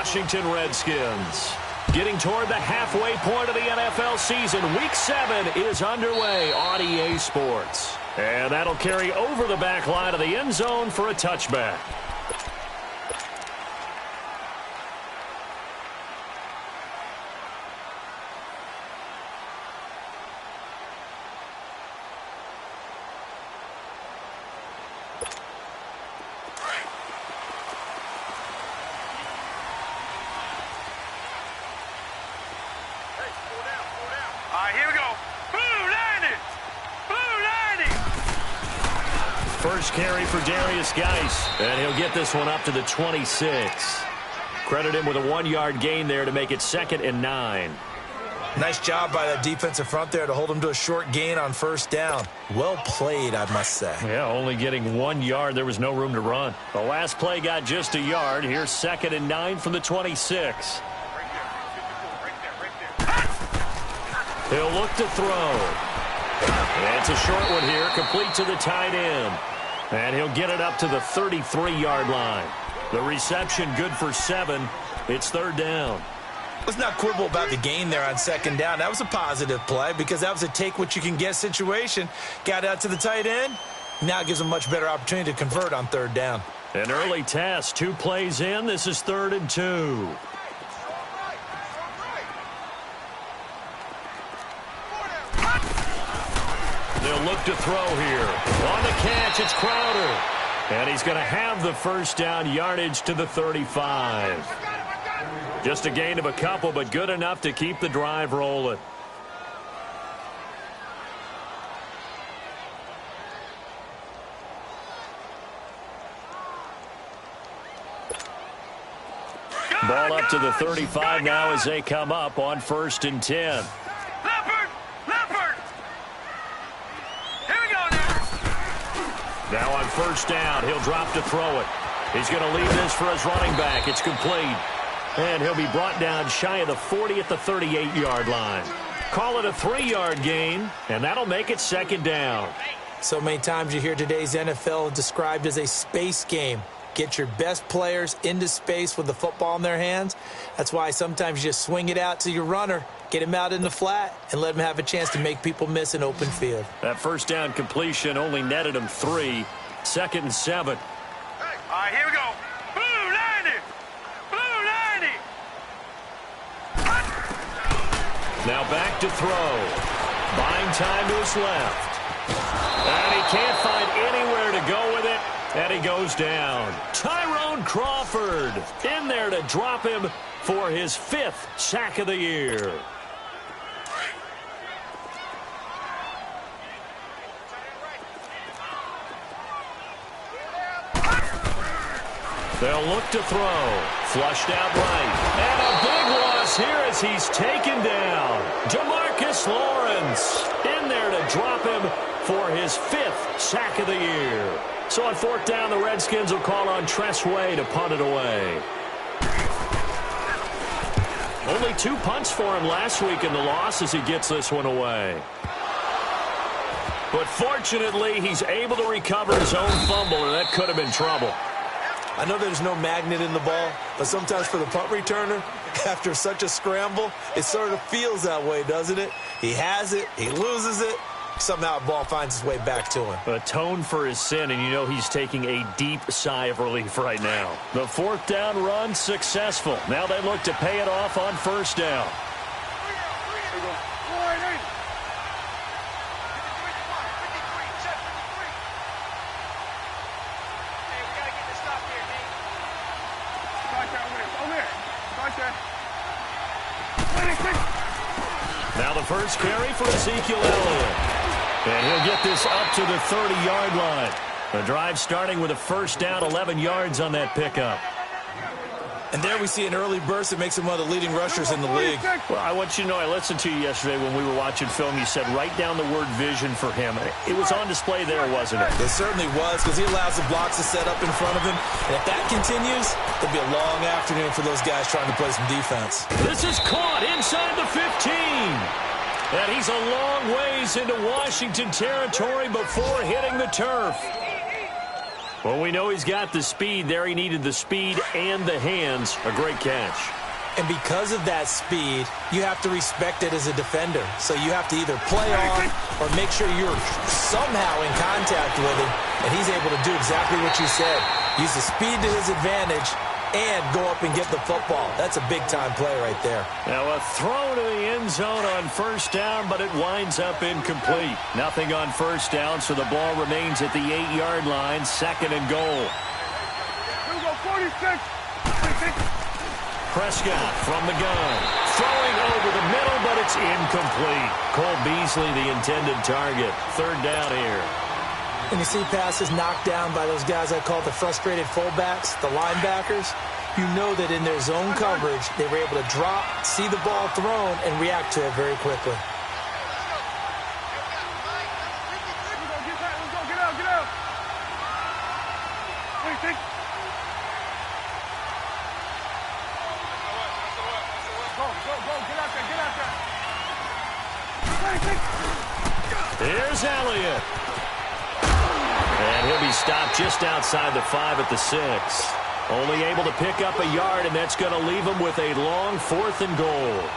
Washington Redskins. Getting toward the halfway point of the NFL season, Week 7 is underway on EA Sports. And that'll carry over the back line of the end zone for a touchback. Here we go. First carry for Darius Geis, and he'll get this one up to the 26. Credit him with a 1-yard gain there to make it 2nd and 9. Nice job by that defensive front there to hold him to a short gain on first down. Well played, I must say. Yeah, only getting 1 yard. There was no room to run. The last play got just a yard. Here's 2nd and 9 from the 26. He'll look to throw. And it's a short one here, complete to the tight end. And he'll get it up to the 33-yard line. The reception good for 7. It's 3rd down. Let's not quibble about the gain there on 2nd down. That was a positive play because that was a take-what-you-can-get situation. Got out to the tight end. Now it gives him a much better opportunity to convert on 3rd down. An early test. 2 plays in. This is 3rd and 2. They'll look to throw here. On the catch, it's Crowder. And he's going to have the first down, yardage to the 35. Just a gain of a couple, but good enough to keep the drive rolling. Ball up to the 35 now as they come up on 1st and 10. Now on 1st down, he'll drop to throw it. He's going to leave this for his running back. It's complete. And he'll be brought down shy of the 40 at the 38-yard line. Call it a 3-yard gain, and that'll make it 2nd down. So many times you hear today's NFL described as a space game. Get your best players into space with the football in their hands. That's why sometimes you just swing it out to your runner, get him out in the flat, and let him have a chance to make people miss an open field. That 1st down completion only netted him 3. 2nd and 7. All right, here we go. Blue 90. Blue 90. Now back to throw. Buying time to his left. And he can't find anywhere to go with it. And he goes down. Tyrone Crawford in there to drop him for his 5th sack of the year. They'll look to throw. Flushed out right. And a big loss here as he's taken down. DeMarcus Lawrence in there to drop him for his 5th sack of the year. So on 4th down, the Redskins will call on Tress Way to punt it away. Only 2 punts for him last week in the loss as he gets this one away. But fortunately, he's able to recover his own fumble, and that could have been trouble. I know there's no magnet in the ball, but sometimes for the punt returner, after such a scramble, it sort of feels that way, doesn't it? He has it, he loses it. Somehow the ball finds its way back to him. Atone for his sin, and you know he's taking a deep sigh of relief right now. The 4th down run successful. Now they look to pay it off on 1st down. Now the first carry for Ezekiel Elliott. And he'll get this up to the 30-yard line. The drive starting with a 1st down, 11 yards on that pickup. And there we see an early burst that makes him one of the leading rushers in the league. Well, I want you to know, I listened to you yesterday when we were watching film. You said write down the word vision for him. It was on display there, wasn't it? It certainly was, because he allows the blocks to set up in front of him. And if that continues, it'll be a long afternoon for those guys trying to play some defense. This is caught inside the 15. And he's a long ways into Washington territory before hitting the turf. Well, we know he's got the speed there. He needed the speed and the hands. A great catch. And because of that speed, you have to respect it as a defender. So you have to either play on or make sure you're somehow in contact with him, and he's able to do exactly what you said. Use the speed to his advantage and go up and get the football. That's a big-time play right there. Now a throw to the end zone on first down, but it winds up incomplete. Nothing on first down, so the ball remains at the 8-yard line, 2nd and goal. Here we go, 46. Prescott from the gun. Throwing over the middle, but it's incomplete. Cole Beasley, the intended target. 3rd down here. When you see passes knocked down by those guys I call the frustrated fullbacks, the linebackers, you know that in their zone coverage, they were able to drop, see the ball thrown, and react to it very quickly. Let's go, get out. Wait, think. Go, get out there. Here's Elliott. And he'll be stopped just outside the 5 at the 6. Only able to pick up a yard, and that's going to leave him with a long 4th and goal.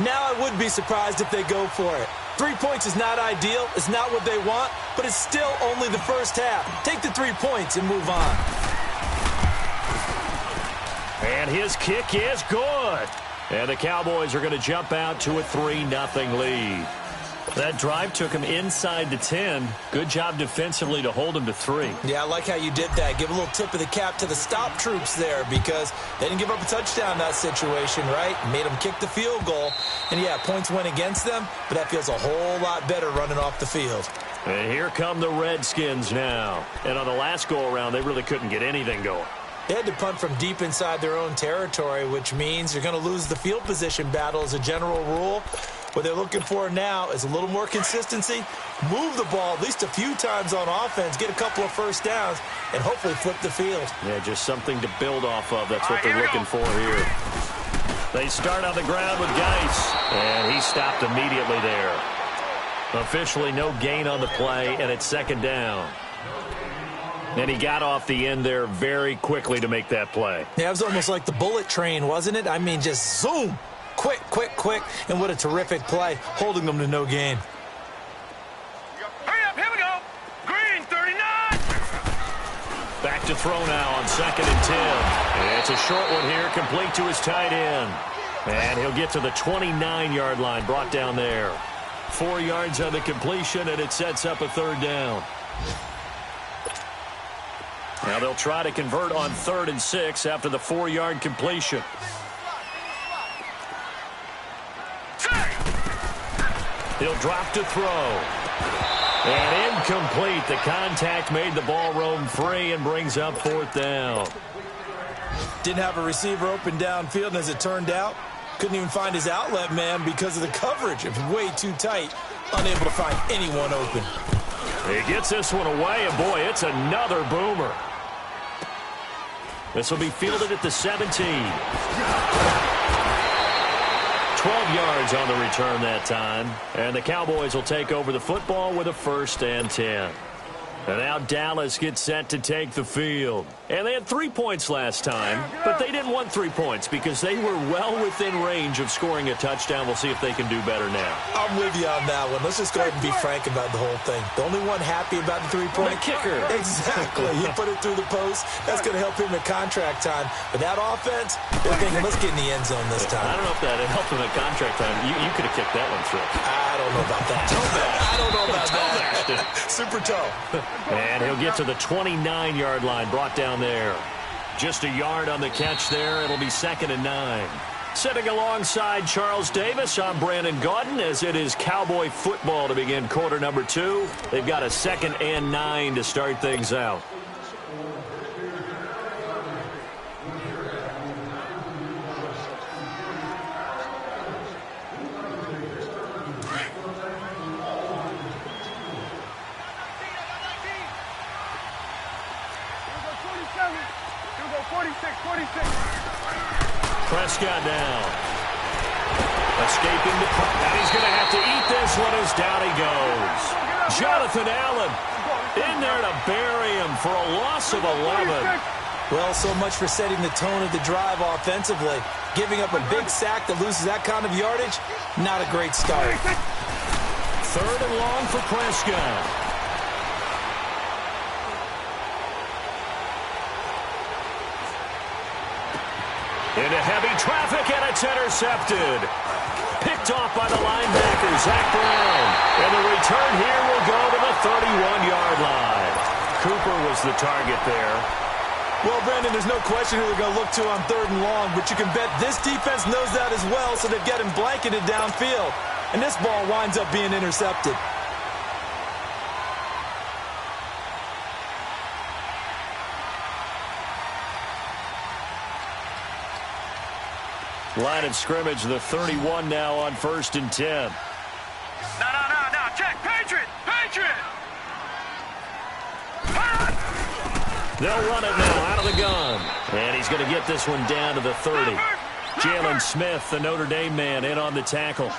Now I would be surprised if they go for it. 3 points is not ideal. It's not what they want, but it's still only the first half. Take the 3 points and move on. And his kick is good. And the Cowboys are going to jump out to a 3-0 lead. That drive took him inside the 10. Good job defensively to hold him to 3. Yeah, I like how you did that. Give a little tip of the cap to the stop troops there because they didn't give up a touchdown in that situation, right? Made them kick the field goal. And, yeah, points went against them, but that feels a whole lot better running off the field. And here come the Redskins now. And on the last go-around, they really couldn't get anything going. They had to punt from deep inside their own territory, which means you're going to lose the field position battle as a general rule. What they're looking for now is a little more consistency, move the ball at least a few times on offense, get a couple of first downs, and hopefully flip the field. Yeah, just something to build off of. That's what they're looking for here. They start on the ground with Geis, and he stopped immediately there. Officially no gain on the play, and it's 2nd down. And he got off the end there very quickly to make that play. Yeah, it was almost like the bullet train, wasn't it? I mean, just zoom. Quick. And what a terrific play, holding them to no gain. Hurry up, here we go. Green, 39. Back to throw now on 2nd and 10. It's a short one here, complete to his tight end. And he'll get to the 29-yard line, brought down there. 4 yards on the completion, and it sets up a 3rd down. Now they'll try to convert on 3rd and 6 after the 4-yard completion. He'll drop to throw. And incomplete. The contact made the ball roam free and brings up 4th down. Didn't have a receiver open downfield, and as it turned out, couldn't even find his outlet man because of the coverage. It was way too tight, unable to find anyone open. He gets this one away, and boy, it's another boomer. This will be fielded at the 17. 12 yards on the return that time. And the Cowboys will take over the football with a 1st and 10. And now Dallas gets set to take the field. And they had 3 points last time, but they didn't want 3 points because they were well within range of scoring a touchdown. We'll see if they can do better now. I'm with you on that one. Let's just go ahead and be frank about the whole thing. The only one happy about the 3-point kicker. Exactly. He put it through the post. That's going to help him at contract time. But that offense, they're thinking, let's get in the end zone this time. I don't know if that helped him at contract time. You could have kicked that one through. I don't know about that. I don't know about that. Super toe. And he'll get to the 29-yard line, brought down there. Just a yard on the catch there. It'll be 2nd and 9. Sitting alongside Charles Davis, I'm Brandon Gaudin, as it is Cowboy football to begin quarter number 2. They've got a 2nd and 9 to start things out. Prescott down. Escaping the punt. And he's going to have to eat this one as down he goes. Jonathan Allen In there to bury him for a loss of 11. Well, so much for setting the tone of the drive offensively. Giving up a big sack that loses that kind of yardage, not a great start. 3rd and long for Prescott. Into heavy traffic, and it's intercepted. Picked off by the linebacker, Zach Brown. And the return here will go to the 31-yard line. Cooper was the target there. Well, Brandon, there's no question who they're going to look to on 3rd and long, but you can bet this defense knows that as well, so they've got him blanketed downfield. And this ball winds up being intercepted. Line of scrimmage, the 31 now on 1st and 10. No. Check. Patriot. They'll run it now out of the gun. And he's going to get this one down to the 30. Jalen Smith, the Notre Dame man, in on the tackle.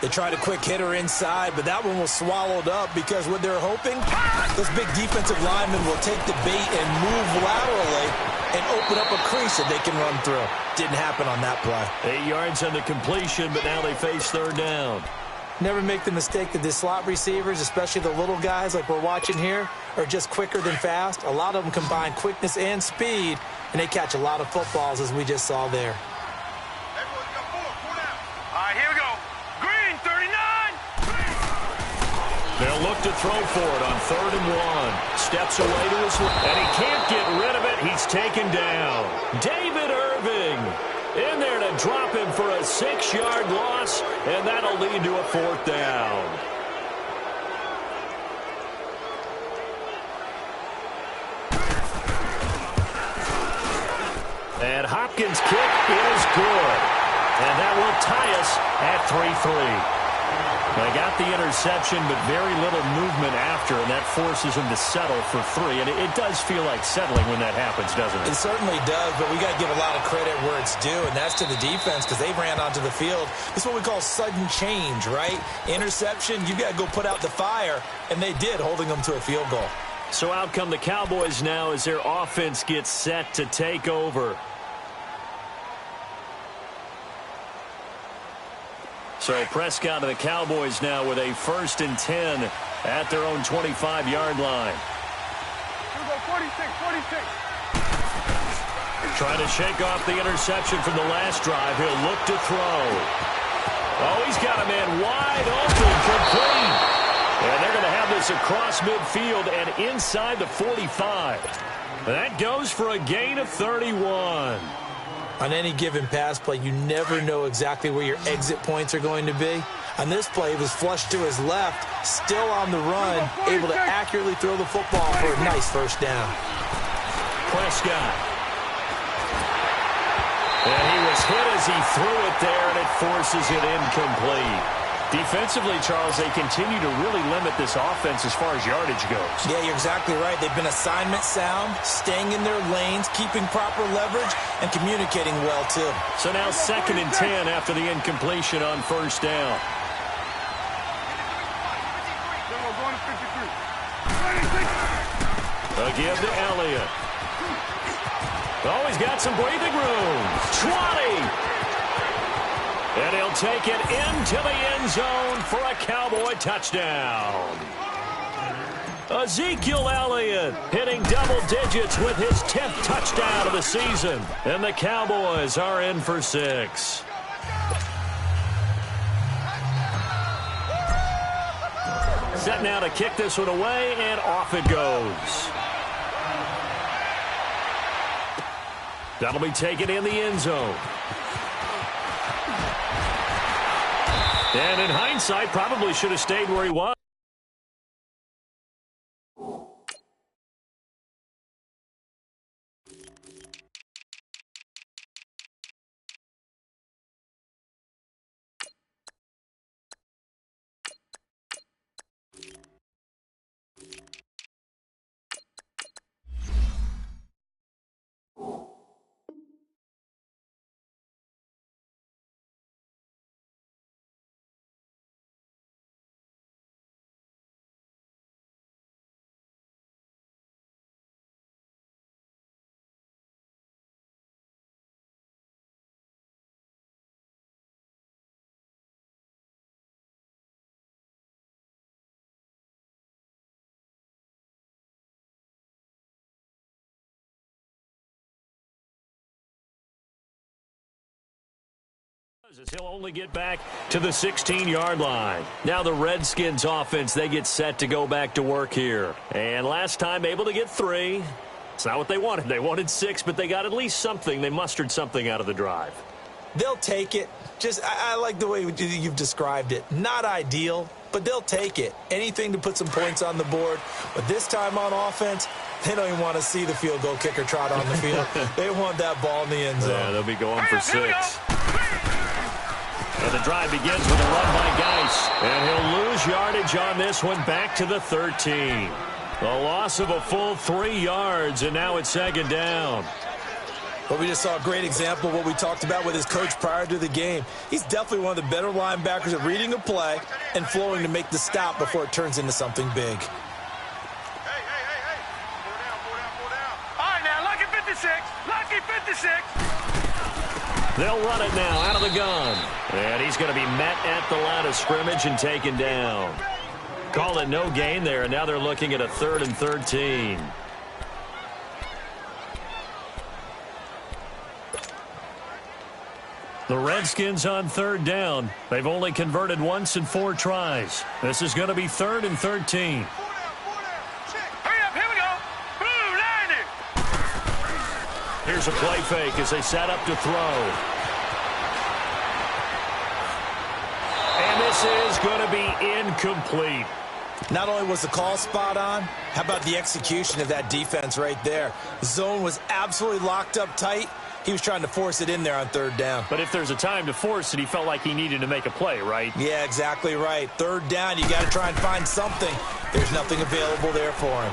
They tried a quick hitter inside, but that one was swallowed up because what they're hoping, those big defensive linemen will take the bait and move laterally and open up a crease that they can run through. Didn't happen on that play. 8 yards on the completion, but now they face 3rd down. Never make the mistake that the slot receivers, especially the little guys like we're watching here, are just quicker than fast. A lot of them combine quickness and speed, and they catch a lot of footballs, as we just saw there. All right, here we go. Green, 39. They'll look to throw for it on 3rd and 1. Steps away to his left, and he can't get rid of it. He's taken down. David Irving in there to drop him for a 6-yard loss, and that'll lead to a 4th down. And Hopkins' kick is good. And that will tie us at 3-3. They got the interception, but very little movement after, and that forces him to settle for 3. And it does feel like settling when that happens, doesn't it? It certainly does, but we got to give a lot of credit where it's due, and that's to the defense because they ran onto the field. This is what we call sudden change, right? Interception, you got to go put out the fire, and they did, holding them to a field goal. So out come the Cowboys now as their offense gets set to take over. So Prescott and the Cowboys now with a 1st and 10 at their own 25-yard line. Here we go, 46. Trying to shake off the interception from the last drive. He'll look to throw. Oh, he's got a man wide open, complete. And they're going to have this across midfield and inside the 45. That goes for a gain of 31. On any given pass play, you never know exactly where your exit points are going to be. On this play, it was flushed to his left, still on the run, able to accurately throw the football for a nice 1st down. Prescott. And he was hit as he threw it there, and it forces it incomplete. Defensively, Charles, they continue to really limit this offense as far as yardage goes. Yeah, you're exactly right. They've been assignment sound, staying in their lanes, keeping proper leverage, and communicating well, too. So now 2nd and 10 after the incompletion on 1st down. A give to Elliott. Oh, he's got some breathing room. 20. And he'll take it into the end zone for a Cowboy touchdown. Ezekiel Elliott hitting double digits with his 10th touchdown of the season. And the Cowboys are in for 6. Set now to kick this one away, and off it goes. That'll be taken in the end zone. And in hindsight, probably should have stayed where he was. As he'll only get back to the 16-yard line. Now the Redskins offense, they get set to go back to work here. And last time able to get 3. It's not what they wanted. They wanted 6, but they got at least something. They mustered something out of the drive. They'll take it. I like the way you've described it. Not ideal, but they'll take it. Anything to put some points on the board. But this time on offense, they don't even want to see the field goal kicker trot on the field. They want that ball in the end zone. Yeah, they'll be going for 6. And the drive begins with a run by Geis. And he'll lose yardage on this one back to the 13. A loss of a full 3 yards, and now it's 2nd down. But we just saw a great example of what we talked about with his coach prior to the game. He's definitely one of the better linebackers at reading a play and flowing to make the stop before it turns into something big. Hey. Four down. All right, now, lucky 56. Lucky 56. They'll run it now out of the gun. And he's going to be met at the line of scrimmage and taken down. Call it no gain there, and now they're looking at a 3rd and 13. The Redskins on 3rd down. They've only converted once in 4 tries. This is going to be 3rd and 13. Hurry up, here we go. Blue, line it. Here's a play fake as they set up to throw. And this is going to be incomplete. Not only was the call spot on, how about the execution of that defense right there? The zone was absolutely locked up tight. He was trying to force it in there on 3rd down. But if there's a time to force it, he felt like he needed to make a play, right? Yeah, exactly right. 3rd down, you got to try and find something. There's nothing available there for him.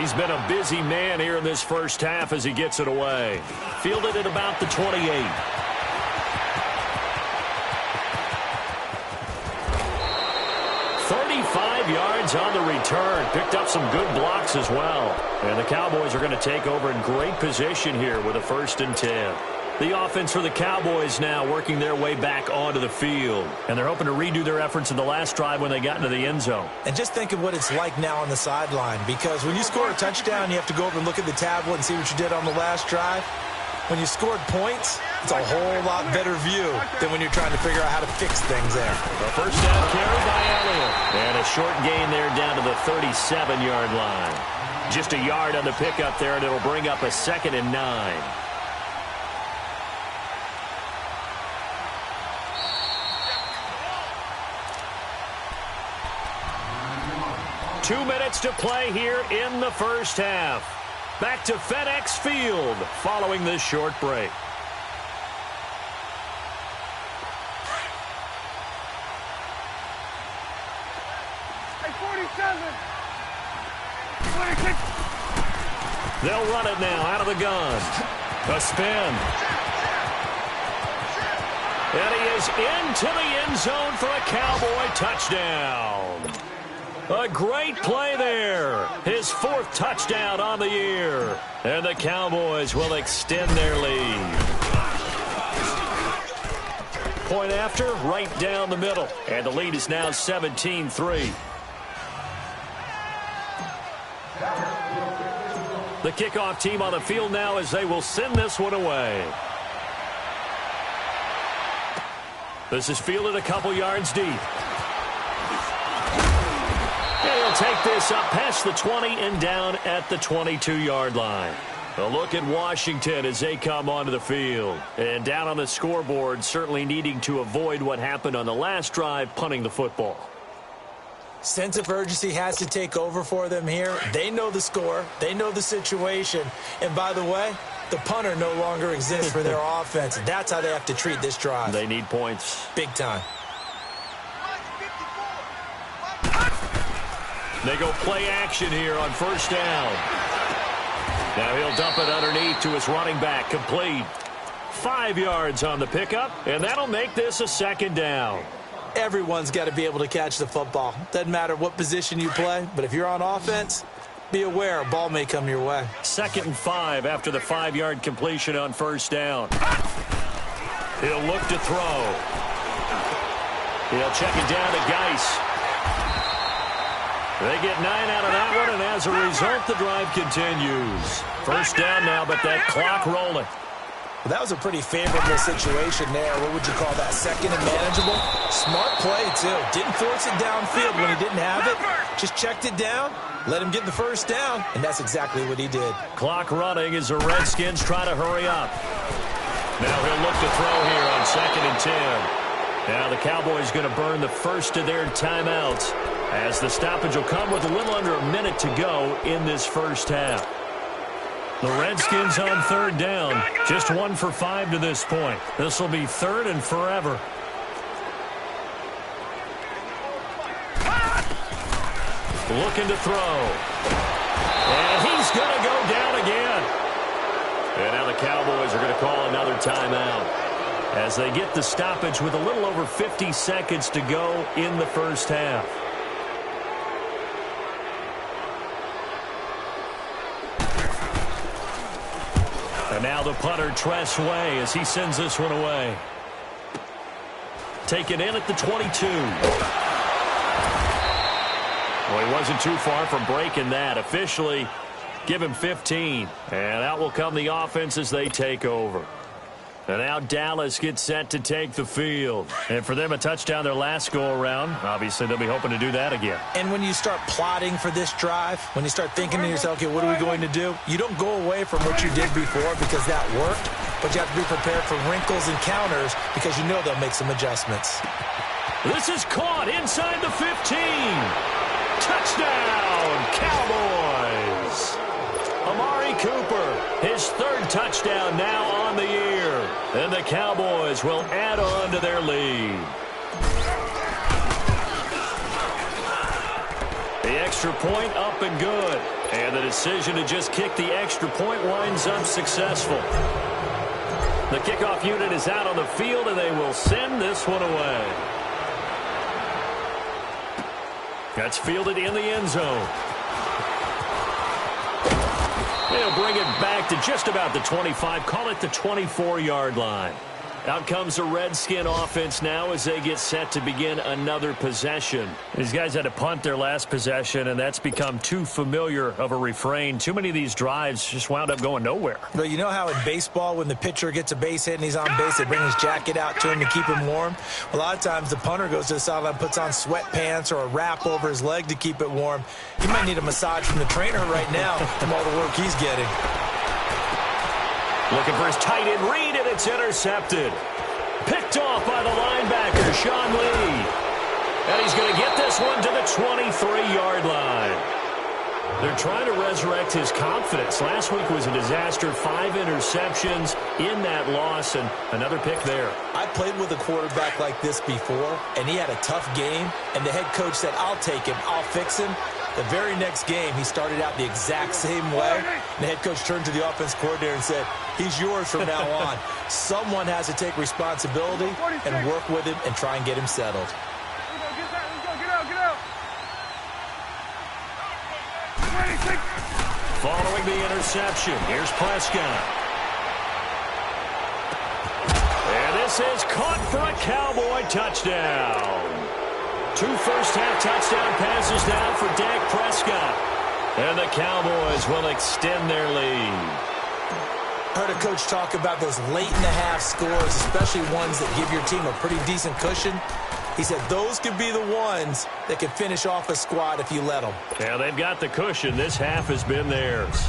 He's been a busy man here in this first half as he gets it away. Fielded at about the 28. 35 yards on the return. Picked up some good blocks as well. And the Cowboys are going to take over in great position here with a 1st and 10. The offense for the Cowboys now working their way back onto the field. And they're hoping to redo their efforts in the last drive when they got into the end zone. And just think of what it's like now on the sideline. Because when you score a touchdown, you have to go over and look at the tablet and see what you did on the last drive. When you scored points, it's a whole lot better view than when you're trying to figure out how to fix things there. A 1st down carry by Elliott. And a short gain there down to the 37-yard line. Just a yard on the pickup there, and it'll bring up a 2nd and 9. Two minutes to play here in the first half. Back to FedEx Field following this short break. Hey, 47. 26. They'll run it now out of the gun. A spin. And he is into the end zone for a Cowboy touchdown. A great play there. His 4th touchdown on the year. And the Cowboys will extend their lead. Point after, right down the middle. And the lead is now 17-3. The kickoff team on the field now as they will send this one away. This is fielded a couple yards deep. And he'll take this up past the 20 and down at the 22-yard line. A look at Washington as they come onto the field. And down on the scoreboard, certainly needing to avoid what happened on the last drive, punting the football. Sense of urgency has to take over for them here. They know the score. They know the situation. And by the way, the punter no longer exists for their offense. That's how they have to treat this drive. They need points. Big time. They go play action here on 1st down. Now he'll dump it underneath to his running back. Complete. 5 yards on the pickup, and that'll make this a 2nd down. Everyone's got to be able to catch the football. Doesn't matter what position you play, but if you're on offense, be aware a ball may come your way. 2nd and 5 after the 5-yard completion on 1st down. He'll look to throw. He'll check it down to Geis. They get 9 out of that one, and as a result, the drive continues. 1st down now, but that clock rolling. Well, that was a pretty favorable situation there. What would you call that? Second and manageable? Smart play, too. Didn't force it downfield when he didn't have it. Just checked it down, let him get the first down, and that's exactly what he did. Clock running as the Redskins try to hurry up. Now he'll look to throw here on 2nd and 10. Now the Cowboys going to burn the first of their timeouts as the stoppage will come with a little under a minute to go in this first half. The Redskins on 3rd down, just 1 for 5 to this point. This will be 3rd and forever. Looking to throw. And he's going to go down again. And now the Cowboys are going to call another timeout as they get the stoppage with a little over 50 seconds to go in the first half. And now the punter, Tress Way, as he sends this one away. Taken in at the 22. Well, he wasn't too far from breaking that. Officially, give him 15. And out will come the offense as they take over. And now Dallas gets set to take the field. And for them, a touchdown their last go-around. Obviously, they'll be hoping to do that again. And when you start plotting for this drive, when you start thinking to yourself, okay, what are we going to do? You don't go away from what you did before because that worked, but you have to be prepared for wrinkles and counters because you know they'll make some adjustments. This is caught inside the 15. Touchdown, Cowboys! Amari Cooper, his 3rd touchdown now on the year. And the Cowboys will add on to their lead. The extra point up and good. And the decision to just kick the extra point winds up successful. The kickoff unit is out on the field, and they will send this one away. That's fielded in the end zone. They'll bring it back to just about the 25, call it the 24-yard line. Out comes the Redskin offense now as they get set to begin another possession. These guys had to punt their last possession, and that's become too familiar of a refrain. Too many of these drives just wound up going nowhere. Well, you know how in baseball, when the pitcher gets a base hit and he's on base, they bring his jacket out to him to keep him warm? A lot of times the punter goes to the sideline, puts on sweatpants or a wrap over his leg to keep it warm. He might need a massage from the trainer right now from all the work he's getting. Looking for his tight end read, and it's intercepted. Picked off by the linebacker, Sean Lee. And he's going to get this one to the 23-yard line. They're trying to resurrect his confidence. Last week was a disaster. 5 interceptions in that loss, and another pick there. I played with a quarterback like this before, and he had a tough game, and the head coach said, I'll take him, I'll fix him. The very next game, he started out the exact same way. And the head coach turned to the offense coordinator and said, he's yours from now on. Someone has to take responsibility and work with him and try and get him settled. Following the interception, here's Prescott. And this is caught for a Cowboy touchdown. 2 first-half touchdown passes now for Dak Prescott. And the Cowboys will extend their lead. Heard a coach talk about those late-in-the-half scores, especially ones that give your team a pretty decent cushion. He said those could be the ones that can finish off a squad if you let them. Yeah, they've got the cushion. This half has been theirs.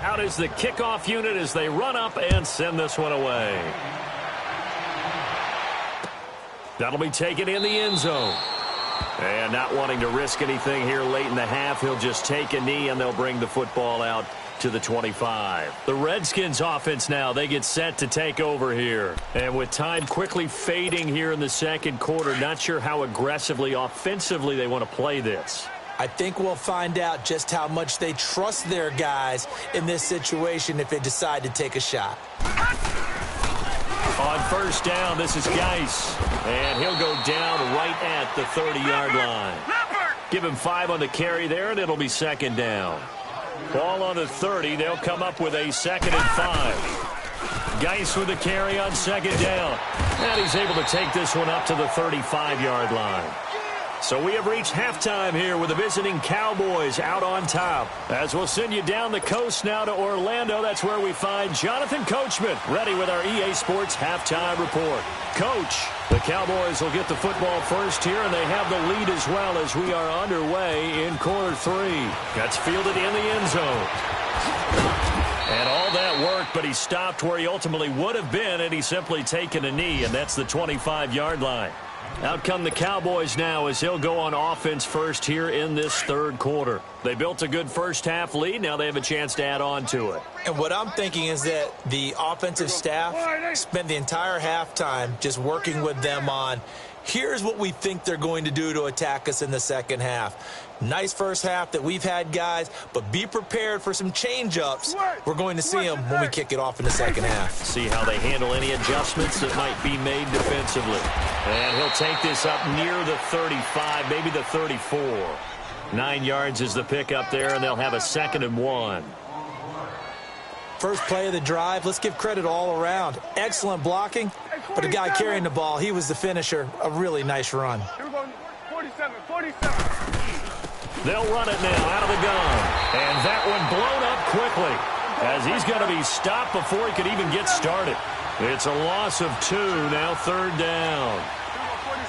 Out is the kickoff unit as they run up and send this one away. That'll be taken in the end zone. And not wanting to risk anything here late in the half, he'll just take a knee and they'll bring the football out to the 25. The Redskins offense now, they get set to take over here. And with time quickly fading here in the second quarter, not sure how aggressively, offensively they want to play this. I think we'll find out just how much they trust their guys in this situation if they decide to take a shot. On first down, this is Geis. And he'll go down right at the 30-yard line. Give him 5 on the carry there, and it'll be second down. Ball on the 30. They'll come up with a 2nd and 5. Geis with the carry on second down. And he's able to take this one up to the 35-yard line. So we have reached halftime here with the visiting Cowboys out on top. As we'll send you down the coast now to Orlando, that's where we find Jonathan Coachman ready with our EA Sports halftime report. Coach, the Cowboys will get the football first here, and they have the lead as well as we are underway in quarter 3. That's fielded in the end zone. And all that work, but he stopped where he ultimately would have been, and he's simply taken a knee, and that's the 25-yard line. Out come the Cowboys now as he'll go on offense first here in this third quarter. They built a good first-half lead. Now they have a chance to add on to it. And what I'm thinking is that the offensive staff spent the entire halftime just working with them on, here's what we think they're going to do to attack us in the second half. Nice first half that we've had, guys, but be prepared for some change-ups. We're going to see them when we kick it off in the second half. See how they handle any adjustments that might be made defensively. And he'll take this up near the 35, maybe the 34. 9 yards is the pickup there, and they'll have a 2nd and 1. First play of the drive, let's give credit all around. Excellent blocking, but the guy carrying the ball, he was the finisher. A really nice run. Here we go. 47. They'll run it now out of the gun. And that one blown up quickly as he's going to be stopped before he could even get started. It's a loss of 2, now 3rd down.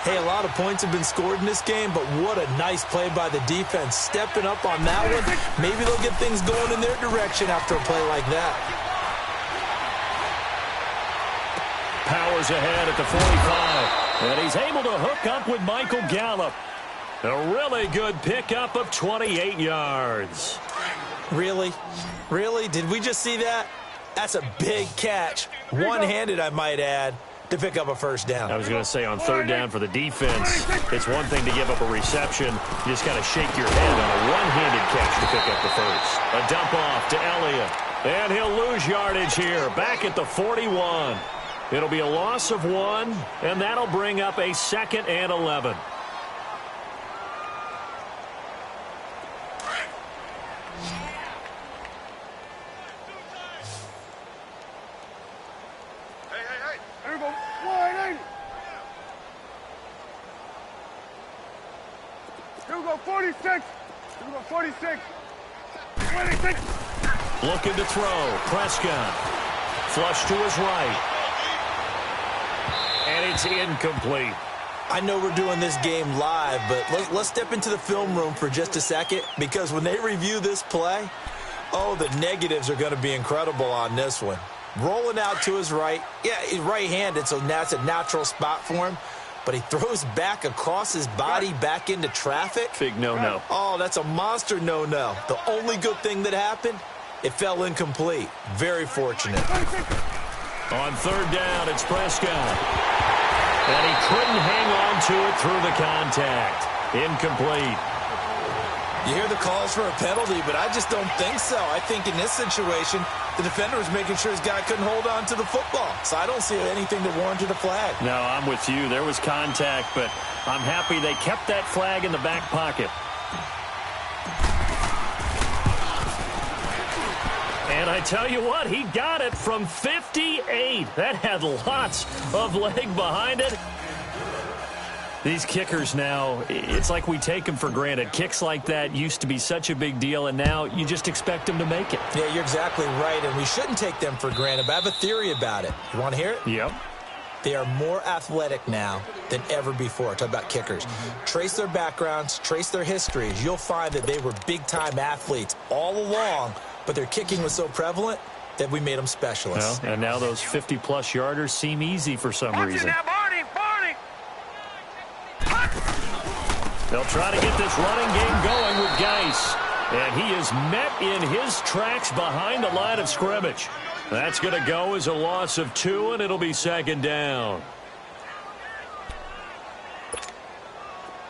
Hey, a lot of points have been scored in this game, but what a nice play by the defense. Stepping up on that one, maybe they'll get things going in their direction after a play like that. Powers ahead at the 45. And he's able to hook up with Michael Gallup. A really good pickup of 28 yards. Really? Really? Did we just see that? That's a big catch. One-handed, I might add, to pick up a first down. I was going to say on 3rd down for the defense, it's one thing to give up a reception. You just got to shake your head on a one-handed catch to pick up the first. A dump off to Elliott. And he'll lose yardage here, back at the 41. It'll be a loss of 1, and that'll bring up a 2nd and 11. Here we go. 180. Here we go. 46. Here we go. 46. 26. Looking to throw. Prescott. Flush to his right. And it's incomplete. I know we're doing this game live, but let's step into the film room for just a second, because when they review this play, oh, the negatives are going to be incredible on this one. Rolling out to his right. Yeah, he's right-handed, so that's a natural spot for him. But he throws back across his body back into traffic. Big no-no. Oh, that's a monster no-no. The only good thing that happened, it fell incomplete. Very fortunate. On 3rd down, it's Prescott. And he couldn't hang on to it through the contact. Incomplete. You hear the calls for a penalty, but I just don't think so. I think in this situation, the defender was making sure his guy couldn't hold on to the football. So I don't see anything that warranted a flag. No, I'm with you. There was contact, but I'm happy they kept that flag in the back pocket. And I tell you what, he got it from 58. That had lots of leg behind it. These kickers now, it's like we take them for granted. Kicks like that used to be such a big deal, and now you just expect them to make it. Yeah, you're exactly right, and we shouldn't take them for granted, but I have a theory about it. You want to hear it? Yep. They are more athletic now than ever before. Talk about kickers. Trace their backgrounds, trace their histories. You'll find that they were big-time athletes all along, but their kicking was so prevalent that we made them specialists. Well, and now those 50-plus yarders seem easy for some reason. Now, Barney. They'll try to get this running game going with Geis. And he is met in his tracks behind the line of scrimmage. That's going to go as a loss of 2, and it'll be 2nd down.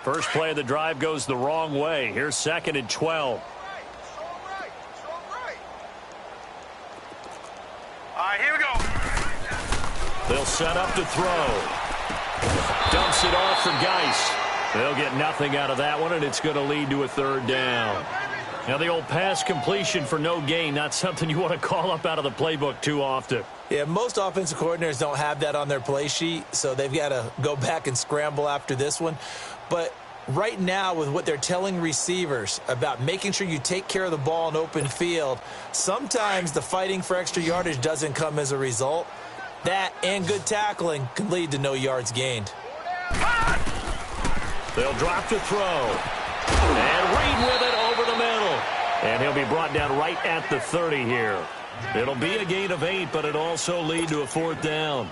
First play of the drive goes the wrong way. Here's 2nd and 12. All right, here we go. They'll set up to throw. Dumps it off for Geis. They'll get nothing out of that one, and it's going to lead to a 3rd down. Now, the old pass completion for no gain, not something you want to call up out of the playbook too often. Yeah, most offensive coordinators don't have that on their play sheet, so they've got to go back and scramble after this one. But Right now, with what they're telling receivers about making sure you take care of the ball in open field, sometimes the fighting for extra yardage doesn't come as a result. That and good tackling can lead to no yards gained. They'll drop to throw. And Reed with it over the middle. And he'll be brought down right at the 30 here. It'll be a gain of 8, but it'll also lead to a 4th down.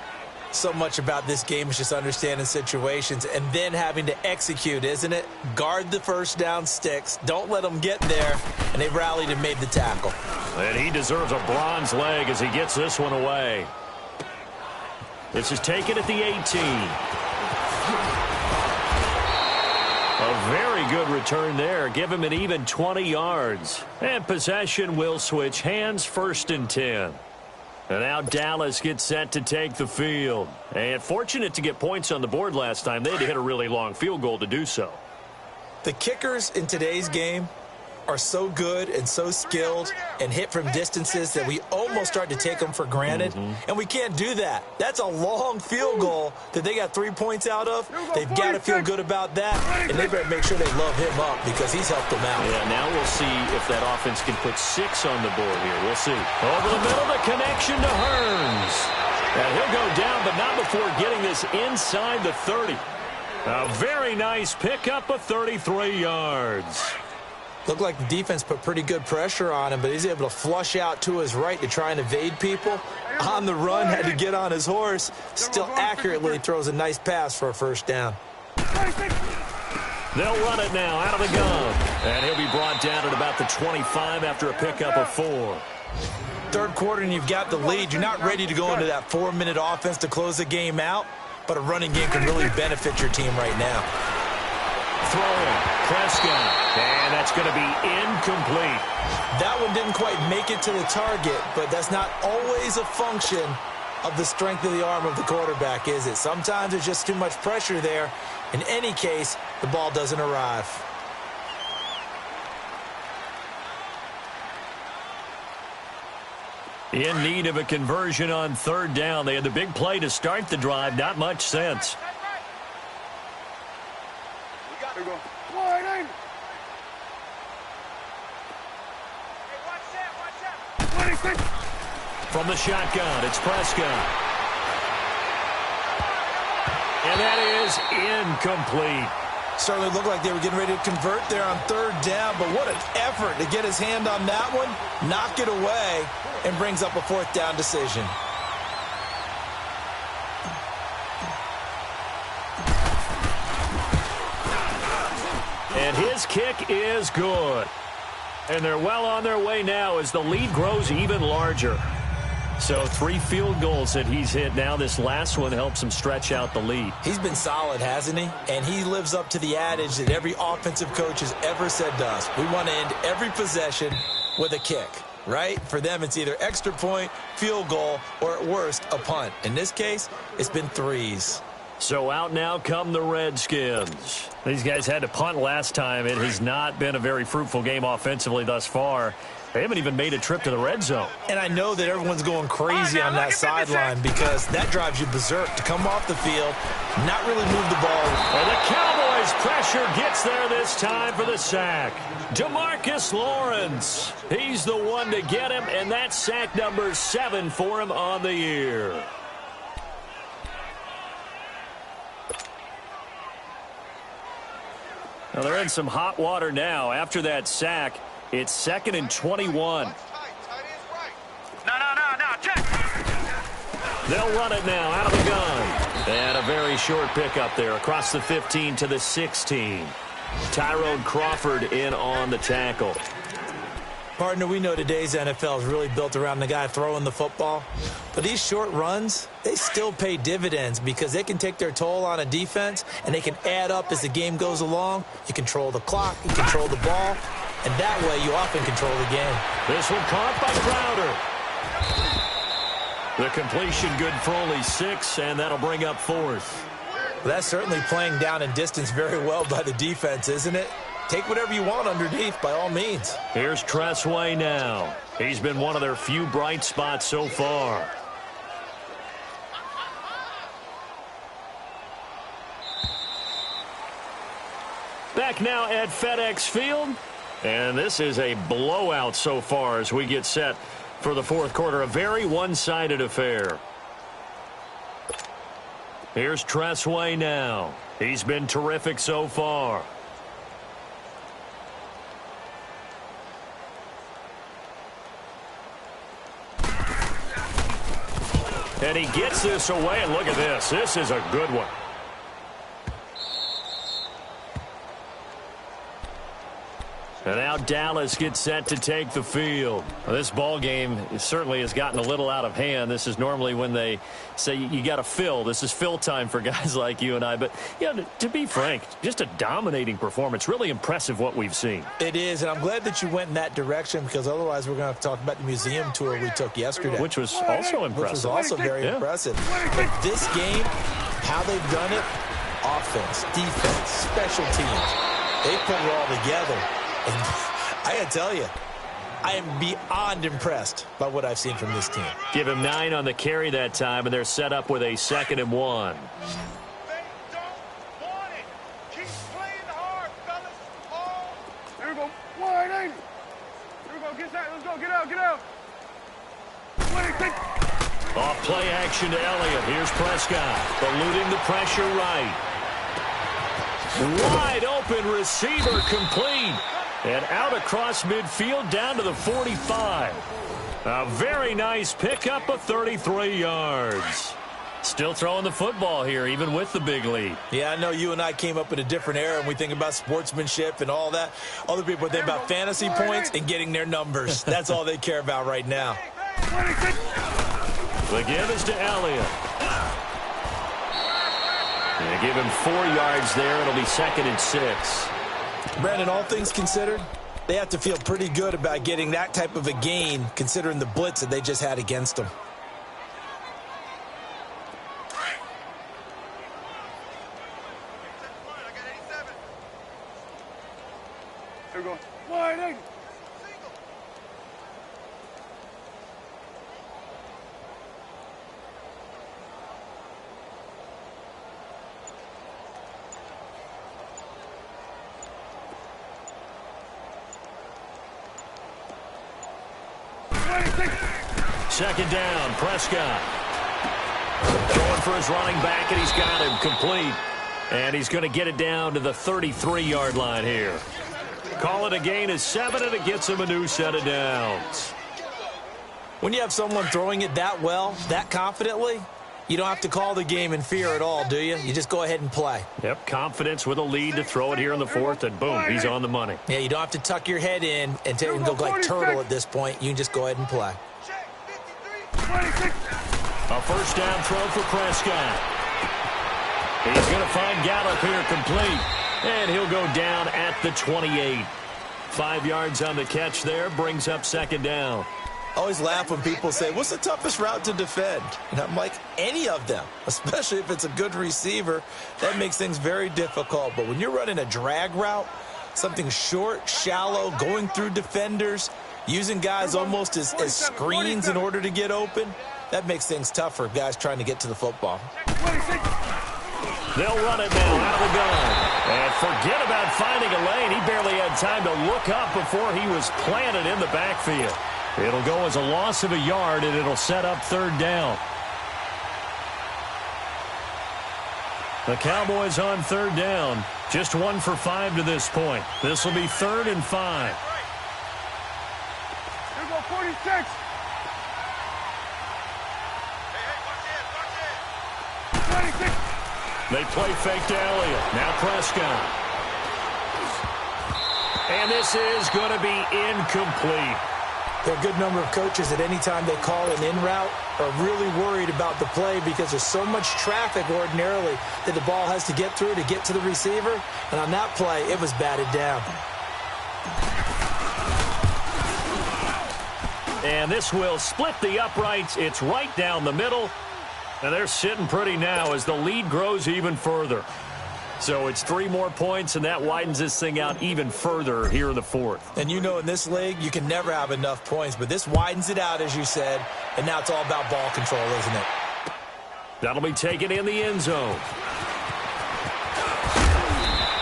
So much about this game is just understanding situations and then having to execute, isn't it? Guard the first down sticks. Don't let them get there. And they rallied and made the tackle. And he deserves a bronze leg as he gets this one away. This is taken at the 18. A very good return there. Give him an even 20 yards. And possession will switch hands, 1st and 10. And now Dallas gets set to take the field. And fortunate to get points on the board last time. They had to hit a really long field goal to do so. The kickers in today's game are so good and so skilled and hit from distances that we almost start to take them for granted. And we can't do that. That's a long field goal that they got 3 points out of. They've got to feel good about that, and they better make sure they love him up because he's helped them out. Yeah, now we'll see if that offense can put 6 on the board here. We'll see. Over the middle, the connection to Hearns. And he'll go down, but not before getting this inside the 30. A very nice pickup of 33 yards. Looked like the defense put pretty good pressure on him, but he's able to flush out to his right to try and evade people. On the run, had to get on his horse. Still accurately throws a nice pass for a 1st down. They'll run it now out of the gun. And he'll be brought down at about the 25 after a pickup of 4. 3rd quarter and you've got the lead. You're not ready to go into that 4-minute offense to close the game out, but a running game can really benefit your team right now. Throwing, Prescott, and that's going to be incomplete. That one didn't quite make it to the target, but that's not always a function of the strength of the arm of the quarterback, is it? Sometimes there's just too much pressure there. In any case, the ball doesn't arrive. In need of a conversion on 3rd down. They had the big play to start the drive. Not much sense. From the shotgun, it's Prescott. And that is incomplete. Certainly looked like they were getting ready to convert there on 3rd down, but what an effort to get his hand on that one, knock it away, and brings up a 4th down decision. And his kick is good. And they're well on their way now as the lead grows even larger. So 3 field goals that he's hit now. This last one helps him stretch out the lead. He's been solid, hasn't he? And he lives up to the adage that every offensive coach has ever said to us. We want to end every possession with a kick, right? For them, it's either extra point, field goal, or at worst, a punt. In this case, it's been 3s. So out now come the Redskins. These guys had to punt last time. It has not been a very fruitful game offensively thus far. They haven't even made a trip to the red zone. And I know that everyone's going crazy on that sideline because that drives you berserk to come off the field, not really move the ball. And the Cowboys' pressure gets there this time for the sack. DeMarcus Lawrence. He's the one to get him, and that's sack number 7 for him on the year. Now they're in some hot water now. After that sack, it's 2nd and 21. No, check. They'll run it now out of the gun. And a very short pickup there across the 15 to the 16. Tyrone Crawford in on the tackle. Partner, we know today's NFL is really built around the guy throwing the football. But these short runs, they still pay dividends because they can take their toll on a defense and they can add up as the game goes along. You control the clock, you control the ball, and that way you often control the game. This one caught by Crowder. The completion good for only 6, and that'll bring up 4th. Well, that's certainly playing down in distance very well by the defense, isn't it? Take whatever you want underneath, by all means. Here's Tressway now. He's been one of their few bright spots so far. Back now at FedEx Field. And this is a blowout so far as we get set for the fourth quarter. A very one-sided affair. Here's Tressway now. He's been terrific so far. And he gets this away, and look at this. This is a good one. And now Dallas gets set to take the field. Well, this ball game certainly has gotten a little out of hand. This is normally when they say you got to fill. This is fill time for guys like you and I. But, you know, to be frank, just a dominating performance. Really impressive what we've seen. It is, and I'm glad that you went in that direction because otherwise we're going to have to talk about the museum tour we took yesterday. Which was also impressive. Which was also very impressive. But this game, how they've done it, offense, defense, special teams, they put it all together. And I got to tell you, I am beyond impressed by what I've seen from this team. Give him 9 on the carry that time, and they're set up with a 2nd and 1. They don't want it. Keep playing hard, fellas. Oh. There we go. Wide angle. Here we go. Get that. Let's go. Get out. Get out. Off play action to Elliott. Here's Prescott. Eluding the pressure right. Wide open receiver complete. And out across midfield down to the 45. A very nice pickup of 33 yards. Still throwing the football here, even with the big lead. Yeah, I know you and I came up in a different era, and we think about sportsmanship and all that. Other people think about fantasy points and getting their numbers. That's all they care about right now. The give is to Elliott. They give him 4 yards there. It'll be 2nd and 6. Brandon, all things considered, they have to feel pretty good about getting that type of a gain considering the blitz that they just had against them. Here we go. Wide angle. Second down, Prescott. Going for his running back, and he's got him complete. And he's going to get it down to the 33-yard line here. Call it a gain of 7, and it gets him a new set of downs. When you have someone throwing it that well, that confidently, you don't have to call the game in fear at all, do you? You just go ahead and play. Yep, confidence with a lead to throw it here in the 4th, and boom, he's on the money. Yeah, you don't have to tuck your head in and go like turtle at this point. You can just go ahead and play. A first down throw for Prescott. He's going to find Gallup here complete, and he'll go down at the 28. 5 yards on the catch there, brings up 2nd down. I always laugh when people say, what's the toughest route to defend? And I'm like, any of them, especially if it's a good receiver. That makes things very difficult. But when you're running a drag route, something short, shallow, going through defenders, using guys almost as screens in order to get open, that makes things tough for guys trying to get to the football. They'll run it now out of the gun. And forget about finding a lane. He barely had time to look up before he was planted in the backfield. It'll go as a loss of a yard, and it'll set up 3rd down. The Cowboys on 3rd down. Just 1 for 5 to this point. This will be 3rd and 5. Here we go, 46. They play fake to Elliott. Now Prescott. And this is going to be incomplete. There are a good number of coaches at any time they call an in route are really worried about the play because there's so much traffic ordinarily that the ball has to get through to get to the receiver. And on that play, it was batted down. And this will split the uprights. It's right down the middle. And they're sitting pretty now as the lead grows even further. So it's 3 more points, and that widens this thing out even further here in the 4th. And you know in this league, you can never have enough points, but this widens it out, as you said, and now it's all about ball control, isn't it? That'll be taken in the end zone.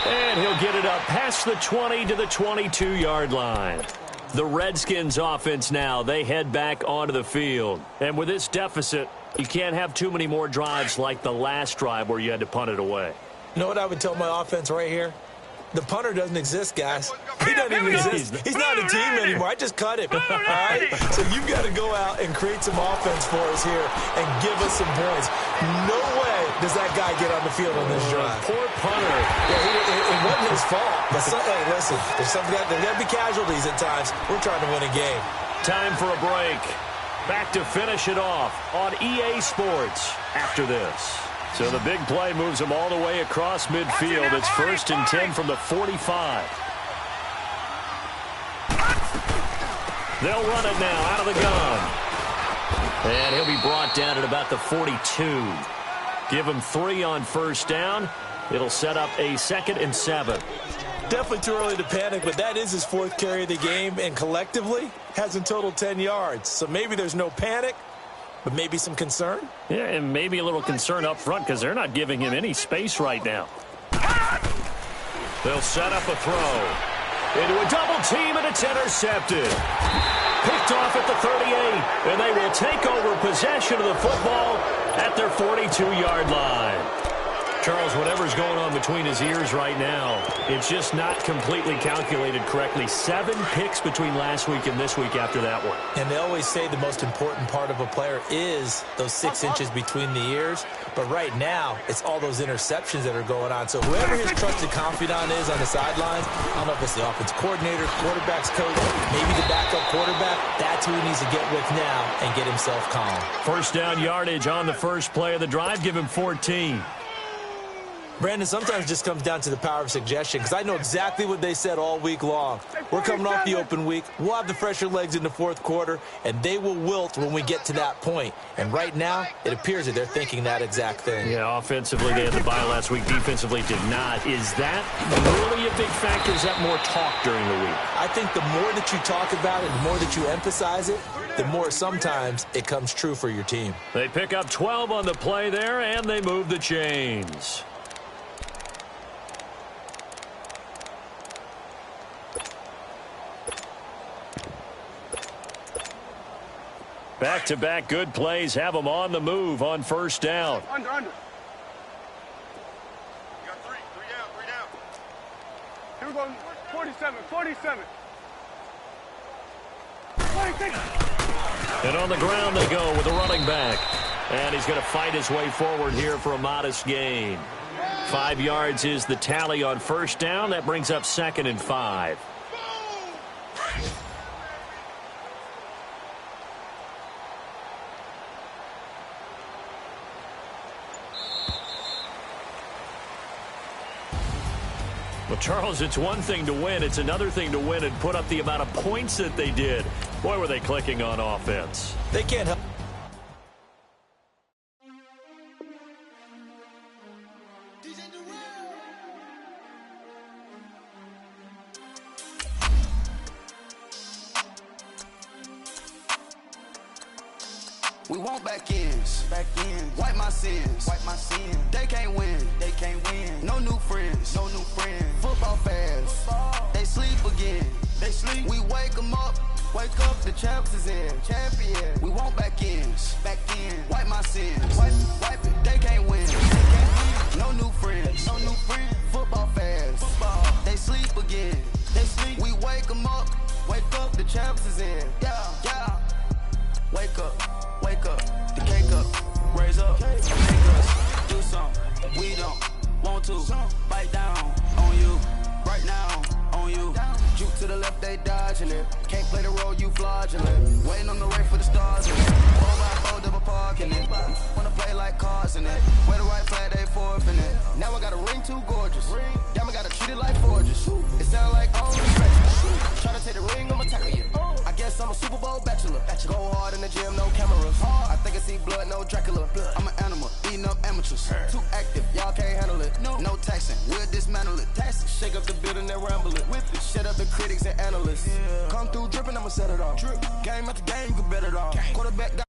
And he'll get it up past the 20 to the 22-yard line. The Redskins offense now, they head back onto the field. And with this deficit, you can't have too many more drives like the last drive where you had to punt it away. You know what I would tell my offense right here? The punter doesn't exist, guys. He doesn't even exist. He's not a team anymore. I just cut him. All right? So you've got to go out and create some offense for us here and give us some points. No way does that guy get on the field on this drive. Poor punter. Yeah, it wasn't his fault. But hey, listen, there's got to be casualties at times. We're trying to win a game. Time for a break. Back to finish it off on EA Sports after this. So the big play moves them all the way across midfield. It's 1st and 10 from the 45. They'll run it now out of the gun. And he'll be brought down at about the 42. Give him 3 on 1st down. It'll set up a 2nd and 7. Definitely too early to panic, but that is his 4th carry of the game, and collectively has in total 10 yards. So maybe there's no panic, but maybe some concern? Yeah, and maybe a little concern up front because they're not giving him any space right now. They'll set up a throw. Into a double team, and it's intercepted. Picked off at the 38, and they will take over possession of the football at their 42-yard line. Charles, whatever's going on between his ears right now, it's just not completely calculated correctly. 7 picks between last week and this week after that one. And they always say the most important part of a player is those 6 inches between the ears. But right now, it's all those interceptions that are going on. So whoever his trusted confidant is on the sidelines, I don't know if it's the offense coordinator, quarterback's coach, maybe the backup quarterback, that's who he needs to get with now and get himself calm. 1st down yardage on the first play of the drive. Give him 14. Brandon, sometimes it just comes down to the power of suggestion because I know exactly what they said all week long. We're coming off the open week. We'll have the fresher legs in the 4th quarter, and they will wilt when we get to that point. And right now, it appears that they're thinking that exact thing. Yeah, offensively, they had the bye last week. Defensively, did not. Is that really a big factor? Is that more talk during the week? I think the more that you talk about it, the more that you emphasize it, the more sometimes it comes true for your team. They pick up 12 on the play there, and they move the chains. Back-to-back good plays have them on the move on 1st down. Under. You got 3 down. Here we go, 47. And on the ground they go with the running back. And he's going to fight his way forward here for a modest gain. 5 yards is the tally on 1st down. That brings up 2nd and 5. Well, Charles, it's one thing to win. It's another thing to win and put up the amount of points that they did. Boy, were they clicking on offense. They can't help. We want back ends. Wipe my sins. They can't win. No new friends. Football fans. They sleep again. We wake them up. The champs is in. Champion. We want back ends. Wipe my sins. Wipe it. They can't win. No new friends. Football fans. They sleep again. We wake them up. The champs is in. Yeah. Wake up, the cake up, raise up, make us do something we don't want to. Bite down on you, right now on you. Juke to the left, they dodging it. Can't play the role, you fraudulent. Waiting on the right for the stars in it. 4x4 double parking it. Wanna play like cars in it. Wear the right flag, they forfeiting it. Now I got a ring too gorgeous. Y'all gotta treat it like forges. It sound like all respect. Try to take the ring, I'ma tackle you. I guess I'm a Super Bowl bachelor. Go hard in the gym, no cameras. I think I see blood, no Dracula. I'm an animal, eating up amateurs. Too active, y'all can't handle it. No taxing, we'll dismantle it. Shake up the building and ramble it. Whip it, shut up the critics and analysts. Come through dripping, I'ma set it off. Game after game, you can bet it all. Quarterback.